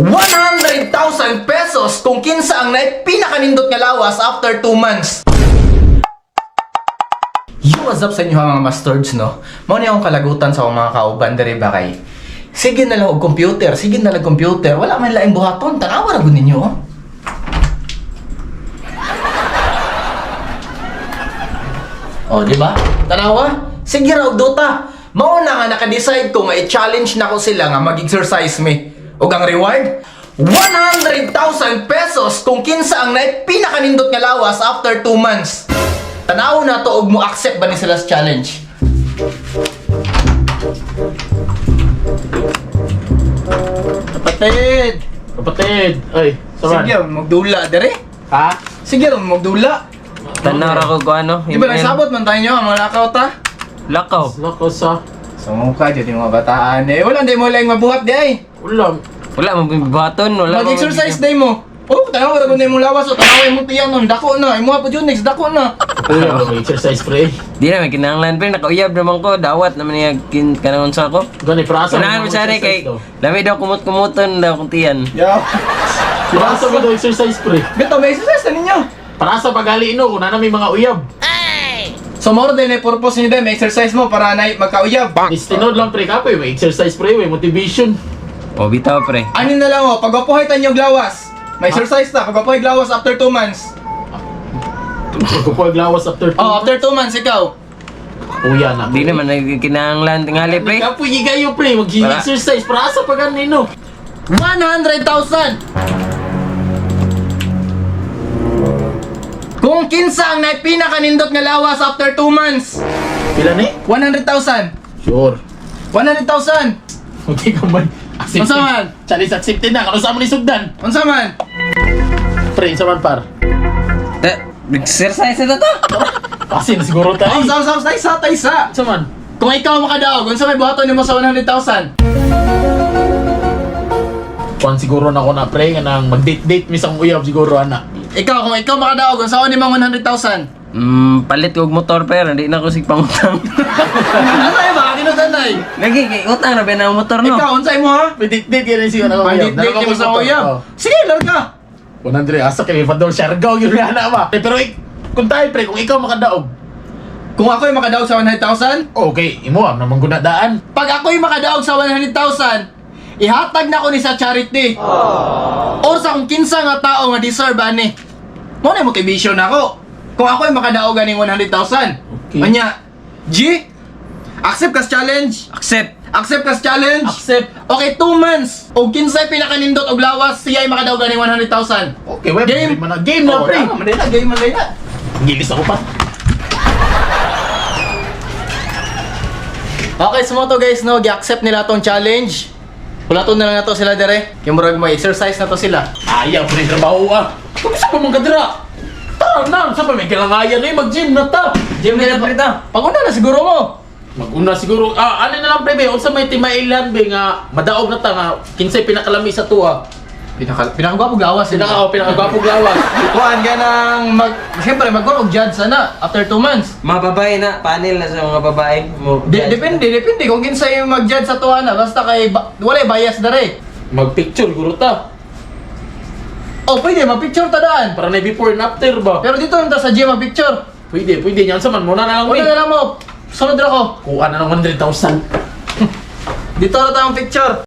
100,000 pesos kung kinsa ang pinakaninot nga lawas after 2 months. Yo, what's up sa inyo mga mastards, no? Mao ni akong kalagutan sa mga kauban diri ba kay. Sige na lang og computer, sige na lang computer. Wala man laing buhaton, tanawa ra gud ninyo. Oh, di ba? Tanawa? Sige ra og Dota. Mao na nga naka-decide ko nga i-challenge na ko sila nga mag-exercise me. Og ang reward, 100,000 pesos kung kinsa ang pinakanindot nga lawas after 2 months. Tanaw na to og mo accept ba ni sila sa challenge? Kapatid! Ay, saman. Sige, magdula dere. Ha? Sige, magdula. Tanaw ra ko kung ano. Di ba nagsabot man tayo nyo ang mga lakaw ta? Lakaw. Lako sa... Sa mukha, dyan yung mga bataan eh. Wala, di mo lang mabuhat di ay. Ulam. Wala mo bibaton, wala mo. Mag-exercise day mo. Oh, tanaw ka na mong lawas o tanaw mo tiyan nun. Dako na, imo pa dyan next, dako na. Ulam, mag-exercise pre. Di na may kinahanglan pero nakauyab naman ko, dawat naman niya kanang sa ko. Gani, prasa. Kailangan mo sari kay lami daw kumut-kumuton daw kung tiyan. Yaw. Prasa mo daw exercise pre. Beto, may exercise na ninyo. Prasa pagali ino, kung na may mga uyab. So, more din yung purpose nyo din, may exercise mo para na magkauyab. Istinod lang pre kapoy, may exercise pre, may motivation. O bitaw pre. Anin na lang o, pagwapuhay tayo yung glawas. May exercise na, pagwapuhay glawas after 2 months. Magkukuha glawas after 2 Oh, after 2 months, ikaw. Uya na. Di naman kinahanglan tingali pre. Kapoy gigayo pre, mag-exercise. Prasa pa ganino. 100,000! Kung kinsa ang pinakaninot nga lawas after 2 months, Pila ni? 100,000. Sure. 100,000. Hindi ka man. Accepted. Unsa man? Challenge accepted na. Kano sa mo ni Sugdan? Unsa man? Pre, sa man par. Exercise na to. Kasi na siguro tayo. Unsa taysa. Sa man? Kung ikaw makadaog, unsa may buhaton nimo sa 100,000? Kuan siguro na ko na pre nga nang mag-date-date misang uyab siguro ana. Ikaw, kung ikaw makadaog, unsa nimo 100,000? Palit ko og motor pero hindi na ko sig pangutang. Ano ay ba? Kinutanay. Lagi kay utang na ba na ang motor no. Ikaw, unsay mo ha? May date-date yan yung siguro na Pandit-date nimo sa uyab. Sige, larga. 100 asa kay Fadol Siargao yun na ana ba. Pero kung tayo pre, kung ikaw makadaog, Kung ako'y makadaog sa 100,000, okay, imo am namang gunadaan. pag ako'y makadaog sa 100,000, ihatag na ko ni sa charity. Or sa kung kinsa nga tao nga deserve ani. Mo na motivation ako. Kung ako'y makadaog ganing 100,000. Okay. Anya, G, accept kas challenge. Accept. Accept kas challenge. Accept. Okay, 2 months. O kinsay pinakanindot og lawas, siya'y makadaog ganing 100,000. Okay, web Game. man na game na pre. Game man na. Gilis ako pa. Okay, so mo to guys, no, gi-accept nila tong challenge. Pulaton na lang na to sila dire. Yung murag mo exercise na to sila. Ayaw pre trabaho ah. Kung sa pa man kadira. Tara na, sa pa may kilangayan eh mag-gym na ta. Gym na pre ta. Paguna na siguro mo. Mag-una siguro, ano na lang pre, unsa may timailan be nga madaog na ta nga kinsay pinakalami sa tuwa. Pinakagwapo gawas. Pinakagwapo gawas. Kuhaan ka ng siyempre mag-work og judge sana after 2 months. Mga babae na, panel na sa mga babae. Depende kung kinsay yung mag-judge sa tuwa na basta kay wala bias dare. Mag-picture guro ta. Oh, pwede mag-picture ta daan. Para na before and after ba? Pero dito na sa gym mag-picture. Pwede niyan sa man muna na lang Wala may. na lang mo. Sunod ra ko. Kuha na ng 100,000. Dito na tayong picture.